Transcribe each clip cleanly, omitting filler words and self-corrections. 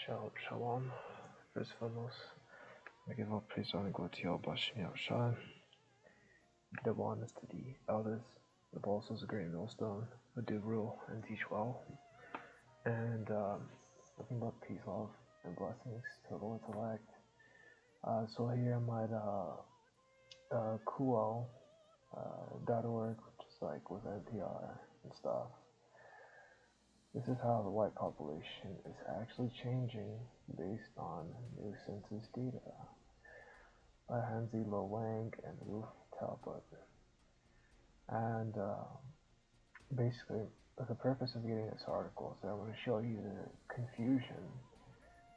Shalom. First and foremost, I give all praise and glory to Yahweh Shai. Give honor to the elders, the apostles, the great millstone, who do rule and teach well. And nothing but peace, love, and blessings to the Lord's elect. So here I'm at Kuo.org, which is like with NPR and stuff. This is how the white population is actually changing based on new census data by Hansi Lo Wang and Ruth Talbot. And basically, the purpose of getting this article is that I want to show you the confusion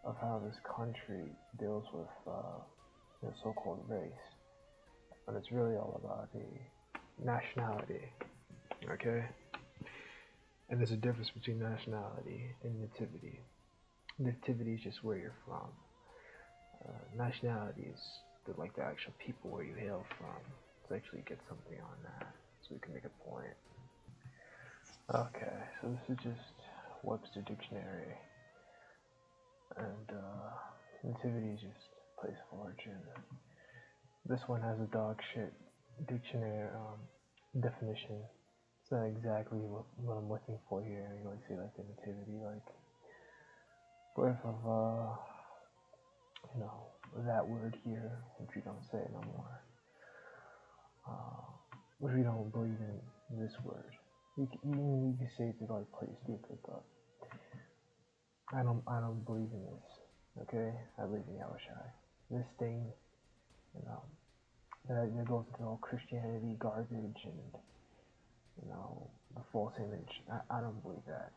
of how this country deals with the so-called race. And it's really all about the nationality, okay? And there's a difference between nationality and nativity. Nativity is just where you're from. Nationality is like the actual people where you hail from. Let's actually get something on that so we can make a point. Okay, so this is just Webster Dictionary. And nativity is just place of origin. This one has a dog shit dictionary definition. It's not exactly what I'm looking for here. You always say like the nativity, like birth of that word here, which we don't say no more. Which we don't believe in this word. You can say it to like play stupid, but I don't believe in this. Okay, I believe in Yahushai. This thing, that goes into all Christianity garbage and the false image. I don't believe that.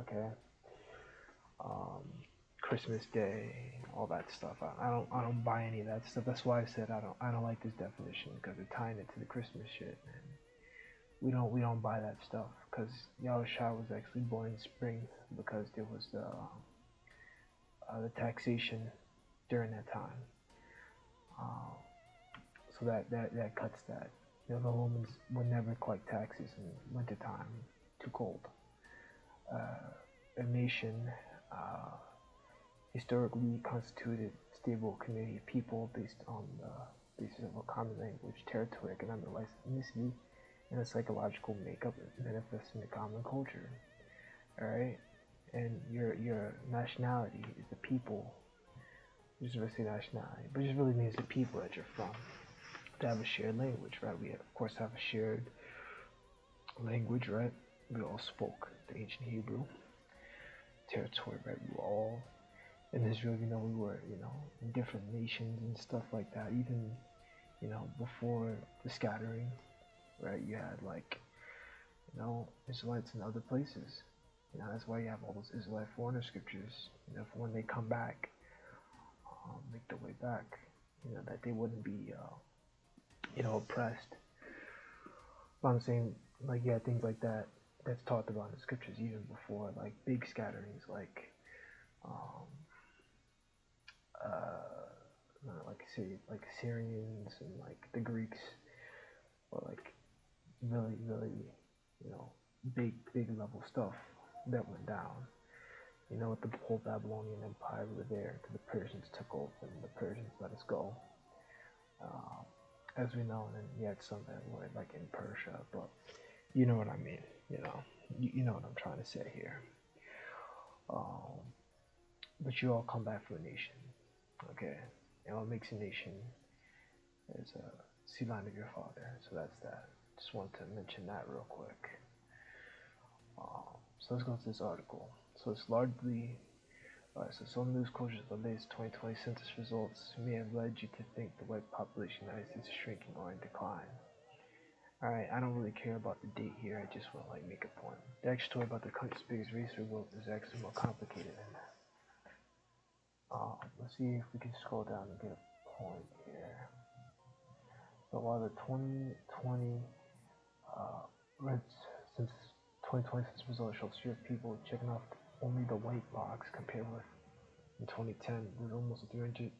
Okay. Christmas Day, all that stuff. I don't buy any of that stuff. That's why I said I don't like this definition, because they're tying it to the Christmas shit. And we don't buy that stuff, because Yahushua was actually born in spring, because there was the taxation during that time. So that cuts that. The Romans would never collect taxes in wintertime, too cold. A nation historically constituted stable community of people based on the basis of a common language, territory, economic life, ethnicity, and a psychological makeup manifesting a common culture. Alright? And your nationality is the people. Just going to say nationality, but it just really means the people that you're from. To have a shared language, right? We of course have a shared language, right? We all spoke the ancient Hebrew. Territory, right? We were all in Israel, we were, in different nations and stuff like that. Even, before the scattering, right? You had Israelites in other places. That's why you have all those Israelite foreigner scriptures. For when they come back, make their way back, that they wouldn't be oppressed. But I'm saying, things like that, that's talked about in the scriptures even before, like big scatterings, like Syrians and like the Greeks, or like really, really, big level stuff that went down. With the whole Babylonian Empire, we were there until the Persians took over and the Persians let us go. As we know, and then you had some that were like in Persia, but you know what I mean, you know what I'm trying to say here. But you all come back from a nation, okay? And what makes a nation is a seed line of your father, so that's that. Just wanted to mention that real quick. So let's go to this article. So it's largely so some news closures of the latest 2020 census results may have led you to think the white population in the United States is shrinking or in decline. Alright, I don't really care about the date here, I just want to make a point. The actual story about the country's biggest race revolt is actually more complicated than that. Let's see if we can scroll down and get a point here. So while the 2020 since 2020 census results show fewer people checking off only the white box compared with in 2010, there's almost a 316%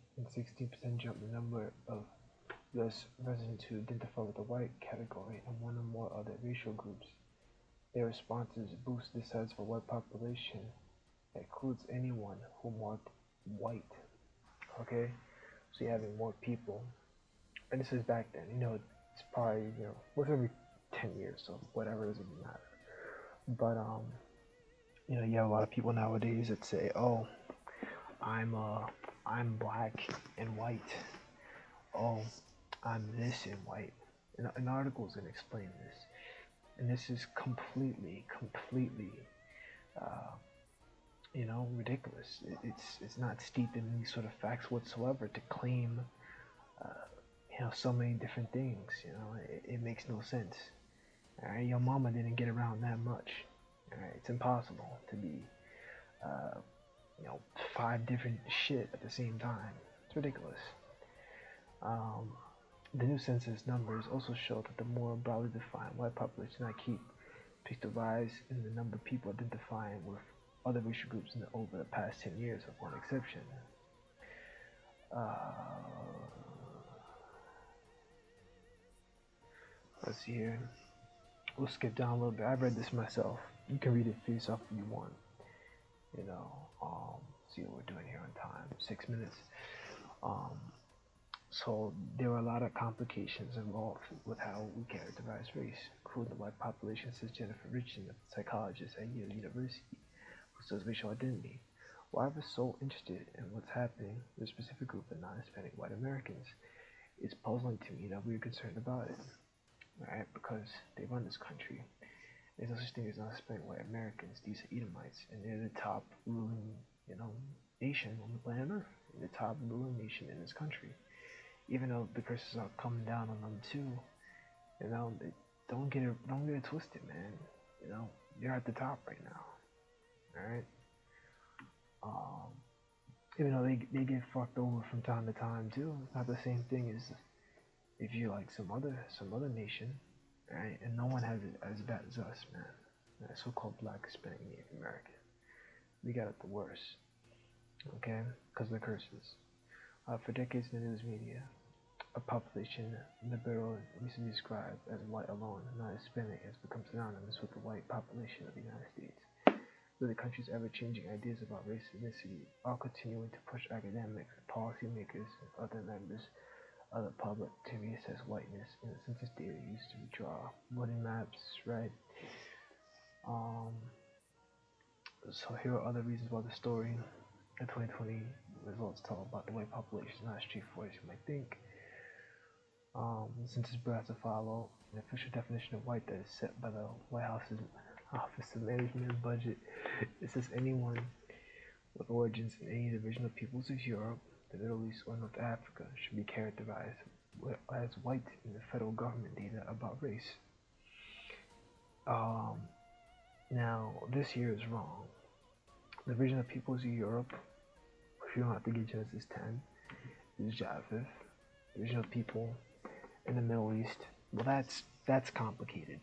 jump in the number of U.S. residents who identify with the white category and one or more other racial groups. Their responses boost the size of a white population It includes anyone who marked white. Okay, so you're having more people, and this is back then. It's probably what's every 10 years, so whatever, doesn't matter. But you have a lot of people nowadays that say, "Oh, I'm black and white. Oh, I'm this and white." And an article is gonna explain this, and this is completely, ridiculous. It's not steeped in any sort of facts whatsoever to claim, so many different things. It makes no sense. All right, your mama didn't get around that much. All right, it's impossible to be, uh, 5 different shit at the same time. It's ridiculous. The new census numbers also show that the more broadly defined white population I keep picked a rise in the number of people identifying with other racial groups over the past 10 years, with one exception. Let's see here. We'll skip down a little bit. I read this myself. You can read it for yourself if you want. See what we're doing here on time. 6 minutes. So there are a lot of complications involved with how we characterize race, including the white population, says Jennifer Richardson, a psychologist at Yale University, who studies racial identity. Why we're so interested in what's happening with a specific group of non-Hispanic white Americans, it's puzzling to me that we're concerned about it, right? Because they run this country. There's no such thing as non-Hispanic white Americans. These are Edomites, and they're the top ruling, nation on the planet Earth. They're the top ruling nation in this country. Even though the curses are coming down on them too, don't get it twisted, man. You're at the top right now. All right. Even though they get fucked over from time to time too. It's not the same thing as if you like some other nation, right? And no one has it as bad as us, man. So-called Black, Hispanic, Native American. We got it the worst. Okay, because of the curses. For decades in the news media, a population the Bureau recently described as white alone, not Hispanic, has become synonymous with the white population of the United States. With the country's ever-changing ideas about race and ethnicity are continuing to push academics, policymakers, and other members of the public to reassess whiteness in the census data used to draw voting maps, right? So here are other reasons why the story. The 2020 results tell about the white population is not as straightforward as you might think. The census Bureau has to follow an official definition of white that is set by the White House's Office of Management and Budget. It says anyone with origins in any of the original peoples of Europe, the Middle East, or North Africa should be characterized as white in the federal government data about race. Now, this here is wrong. The original peoples of Europe, if you don't have to get Genesis 10, is Japheth. The original people in the Middle East, well, that's complicated.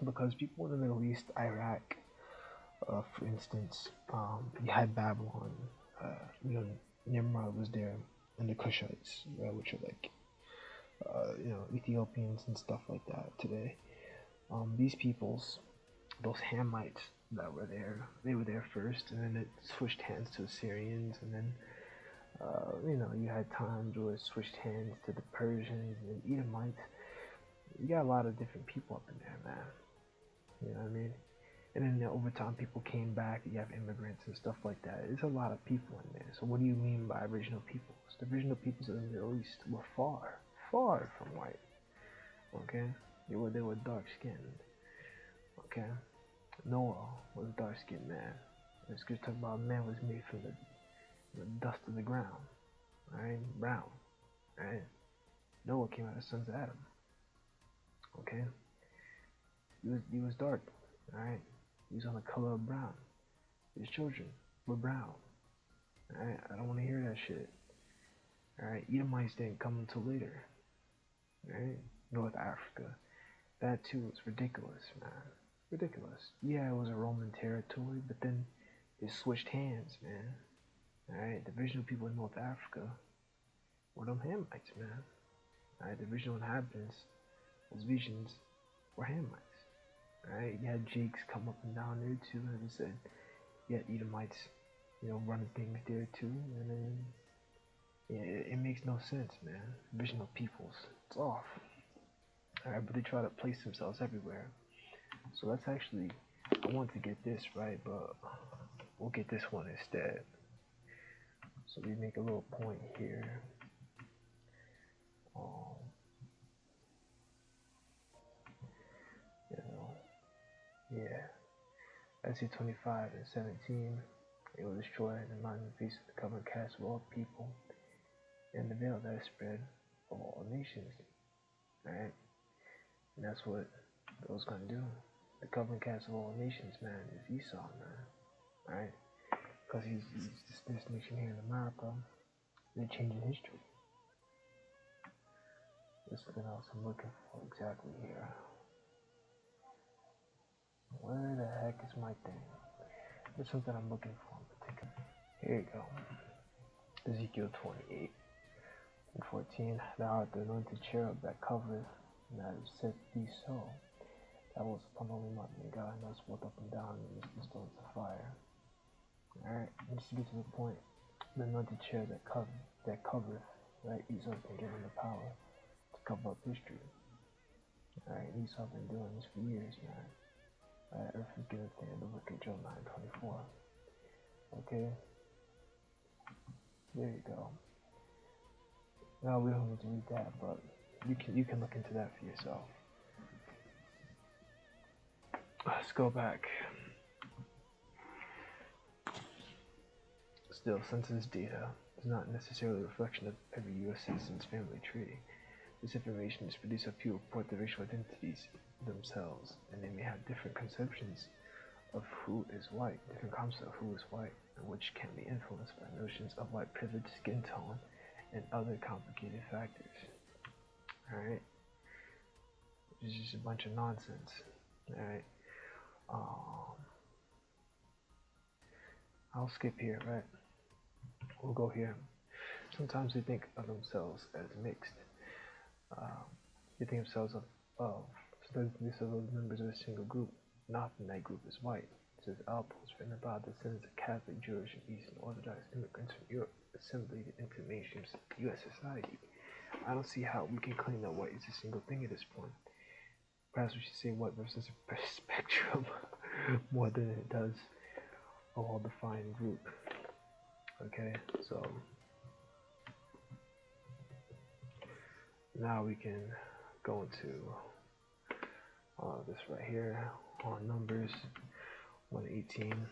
Because people in the Middle East, Iraq, for instance, you had Babylon, Nimrod was there, and the Cushites, which are like, Ethiopians and stuff like that today. These peoples, those Hamites that were there, they were there first, and then it switched hands to Assyrians, and then, you had times where it switched hands to the Persians and Edomites. You got a lot of different people up in there, man. You know what I mean? And then over time, people came back. You have immigrants and stuff like that. There's a lot of people in there. So what do you mean by original peoples? The original peoples of the Middle East were far from white. Okay? They were dark-skinned. Okay? Noah was a dark-skinned man. And scripture talk about man was made from the dust of the ground. Right? Brown. Right? Noah came out of the sons of Adam. Okay? He was dark. Alright? He was on the color of brown. His children were brown. Alright? I don't want to hear that shit. Alright? Edomites didn't come until later. Alright? North Africa. That too is ridiculous, man. Ridiculous. Yeah, it was a Roman territory, but then it switched hands, man. Alright? The original people in North Africa were them Hamites, man. Alright? The original inhabitants, those visions, were Hamites. Alright? You had Jakes come up and down there too, as I said. yet Edomites, running things there too, and then it makes no sense, man. Vision of peoples, it's off. Alright, but they try to place themselves everywhere. So let's actually, I want to get this right, but we'll get this one instead. So we make a little point here. Isaiah 25 and 17. It will destroy the mountain face of the covenant cast of all people, and the veil that is spread of all nations. Alright? And that's what God's gonna do. The covenant cast of all nations, man, is Esau, man. Alright? Because he's this nation here in America. They're changing history. There's something else I'm looking for exactly here. Where the heck is my thing? There's something I'm looking for in particular. Here you go. Ezekiel 28 and 14. Thou art the anointed cherub that covereth, and I have set thee so. That was upon the Holy Mountain, and God knows both up and down in the stones of fire. Alright, just to get to the point, the anointed cherub that covereth, right? Esau's been given the power to cover up history. Alright, Esau's been doing this for years, man. Earth is given to the book of Job 9:24. Okay, there you go. Now we don't need to read that, but you can look into that for yourself. Let's go back. Still, census data is not necessarily a reflection of every U.S. citizen's family tree. This information is produced of people who report their racial identities themselves, and they may have different conceptions of who is white, different concepts of who is white, and which can be influenced by notions of white privilege, skin tone, and other complicated factors. Alright? It's just a bunch of nonsense. Alright? I'll skip here, right? We'll go here. Sometimes they think of themselves as mixed. They think themselves of members of a single group. Not in that group is white. It says outposts written about the descendants of Catholic, Jewish, and Eastern Orthodox immigrants from Europe assimilated into mainstream U.S. society. I don't see how we can claim that white is a single thing at this point. Perhaps we should say white versus a spectrum more than it does a well-defined group. Okay, so now we can go into this right here on Numbers 1:18,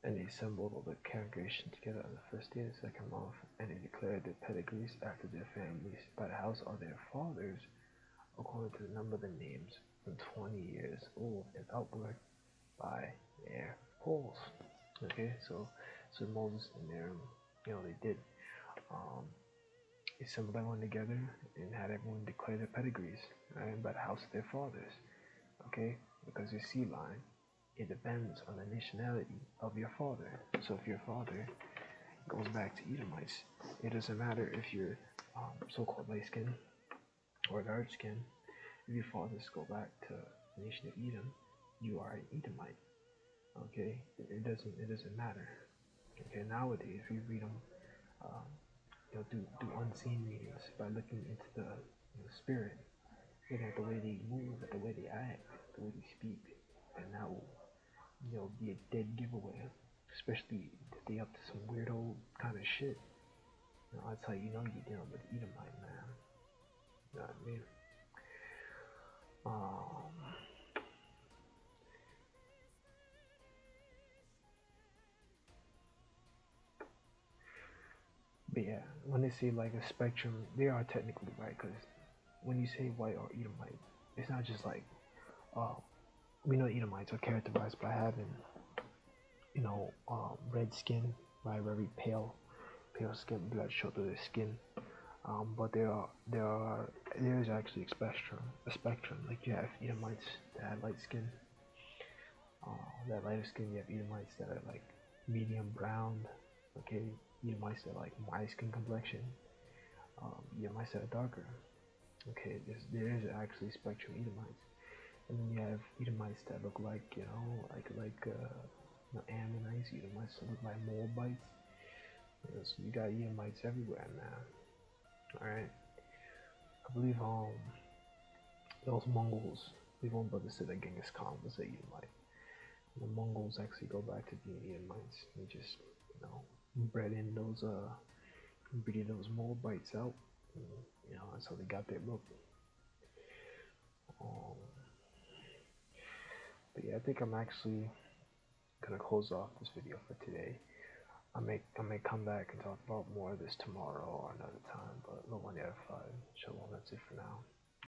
and they assembled all the congregation together on the first day of the second month, and they declared their pedigrees after their families by the house of their fathers, according to the number of the names, from 20 years old and upward by their polls. Okay, so Moses and Aaron, they did. They assembled everyone together and had everyone declare their pedigrees, right, by the house of their fathers. Okay, because your seed line, it depends on the nationality of your father. So if your father goes back to Edomites, it doesn't matter if you're so-called light skin or dark skin. If your fathers go back to the nation of Edom, you are an Edomite. Okay, it doesn't matter. Okay, nowadays we read them, do unseen readings by looking into the spirit, looking at the way they move, at the way they act, the way they speak, and that will be a dead giveaway. Especially if they up to some weirdo kind of shit. That's how you know you're dealing with Edomite, man. You know what I mean? But yeah, when they say like a spectrum, they are technically right, because when you say white or Edomite, it's not just like, we know Edomites are characterized by having, red skin, right, very pale skin, blood show through their skin. But there is actually a spectrum. Like you have Edomites that have light skin. That lighter skin, you have Edomites that are like medium brown. Okay, Edomites that are like my skin complexion. Edomites that are darker. Okay, there is actually a spectrum of Edomites. And then you have Edomites that look like, Ammonites, Edomites, so look like Moabites. So you got Edomites everywhere now. Alright. I believe those Mongols, I believe one brother said that Genghis Khan was a Edomite. The Mongols actually go back to being Edomites. They just, breeding those Moabites out. And, that's how they got their milk. But yeah, I think I'm actually gonna close off this video for today. I may come back and talk about more of this tomorrow or another time, but no one edified. Shalom, that's it for now.